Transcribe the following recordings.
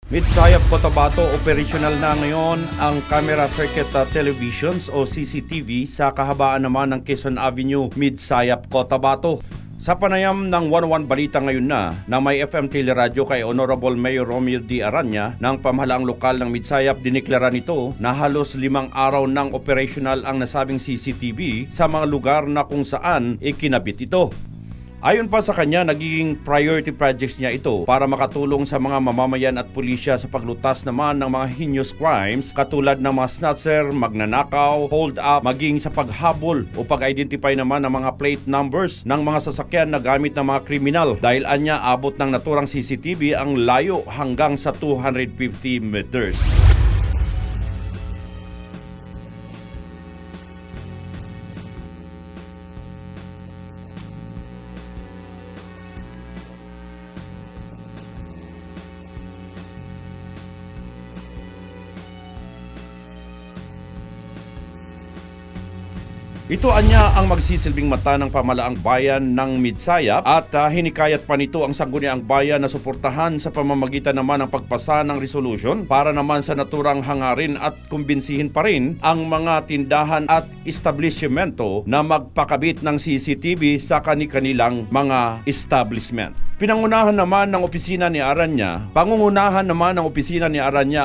Midsayap Cotabato, operational na ngayon ang camera circuit televisions o CCTV sa kahabaan naman ng Quezon Avenue, Midsayap, Cotabato. Sa panayam ng 101 Balita ngayon na may FM Teleradyo kay Honorable Mayor Romeo D. Aranya ng pamahalaang lokal ng Midsayap, diniklara nito na halos 5 araw ng operational ang nasabing CCTV sa mga lugar na kung saan ikinabit ito. Ayon pa sa kanya, nagiging priority projects niya ito para makatulong sa mga mamamayan at pulisya sa paglutas naman ng mga heinous crimes katulad ng mga snatcher, magnanakaw, hold up, maging sa paghabol o pag-identify naman ng mga plate numbers ng mga sasakyan na gamit ng mga kriminal dahil anya abot ng naturang CCTV ang layo hanggang sa 250 meters. Ito anya ang magsisilbing mata ng pamahalaang bayan ng Midsayap at hinikayat pa nito ang sangguniang bayan na suportahan sa pamamagitan naman ng pagpasa ng resolution para naman sa naturang hangarin at kumbinsihin pa rin ang mga tindahan at establishmento na magpakabit ng CCTV sa kani-kanilang mga establishment. Pangungunahan naman ng opisina ni Aranya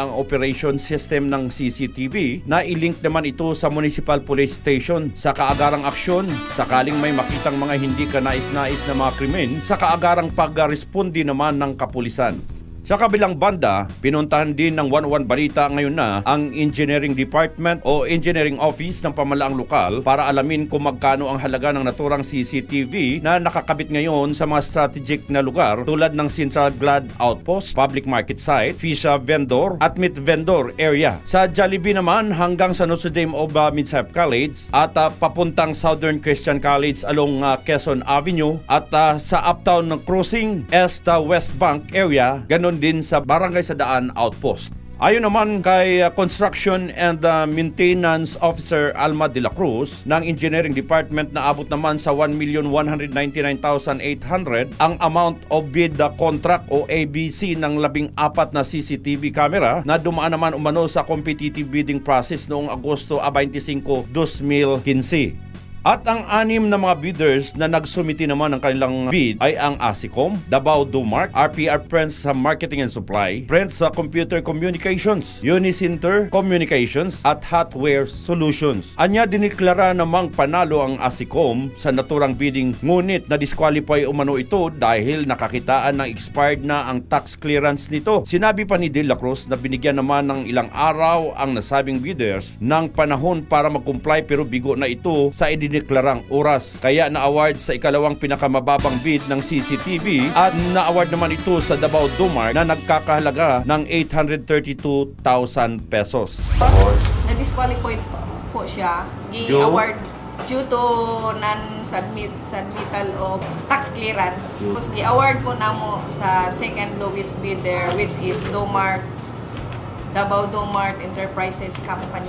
ang operation system ng CCTV na ilink naman ito sa Municipal Police Station sa kaagarang aksyon sakaling may makitang mga hindi kanais-nais na mga krimen sa kaagarang pagresponde naman ng kapulisan. Sa kabilang banda, pinuntahan din ng 101 Balita ngayon na ang Engineering Department o Engineering Office ng pamahalaang lokal para alamin kung magkano ang halaga ng naturang CCTV na nakakabit ngayon sa mga strategic na lugar tulad ng Central Glad Outpost, Public Market Site, Fisha Vendor at Meat Vendor area. Sa Jollibee naman hanggang sa Notre Dame of Midsayap College at papuntang Southern Christian College along Quezon Avenue at sa Uptown Crossing West Bank area, ganon din sa Barangay Sadaan Outpost. Ayon naman kay Construction and Maintenance Officer Alma de la Cruz ng Engineering Department na abot naman sa 1,199,800 ang amount of bid contract o ABC ng 14 na CCTV camera na dumaan naman umano sa competitive bidding process noong Agosto 25, 2015. At ang 6 na mga bidders na nagsumiti naman ng kanilang bid ay ang ASICOM, Davao Dumark, RPR Friends sa Marketing and Supply, Friends sa Computer Communications, Unicinter Communications at Hotware Solutions. Anya diniklara namang panalo ang ASICOM sa naturang bidding ngunit na-disqualify umano ito dahil nakakitaan ng expired na ang tax clearance nito. Sinabi pa ni De La Cruz na binigyan naman ng ilang araw ang nasabing bidders ng panahon para mag-comply pero bigo na ito sa deklarang oras. Kaya na-award sa ikalawang pinakamababang bid ng CCTV at na-award naman ito sa Davao Dumar na nagkakahalaga ng 832,000 pesos. Na-disqualified po siya. Gi-award due to non-submittal of tax clearance. Tapos gi-award po namo sa second lowest bidder which is Davao Dumart Enterprises Company.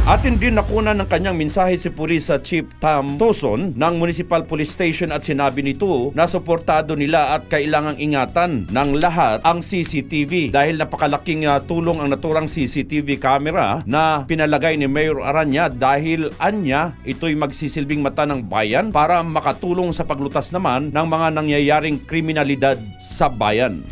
Atin din nakunan ng kanyang mensahe si Police Chief Tam Tuson ng Municipal Police Station at sinabi nito na suportado nila at kailangang ingatan ng lahat ang CCTV dahil napakalaking tulong ang naturang CCTV camera na pinalagay ni Mayor Aranya dahil anya ito'y magsisilbing mata ng bayan para makatulong sa paglutas naman ng mga nangyayaring kriminalidad sa bayan.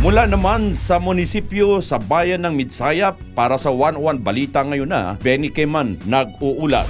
Mula naman sa munisipyo sa bayan ng Midsayap para sa 101 Balita ngayon na, Benny Keman nag-uulat.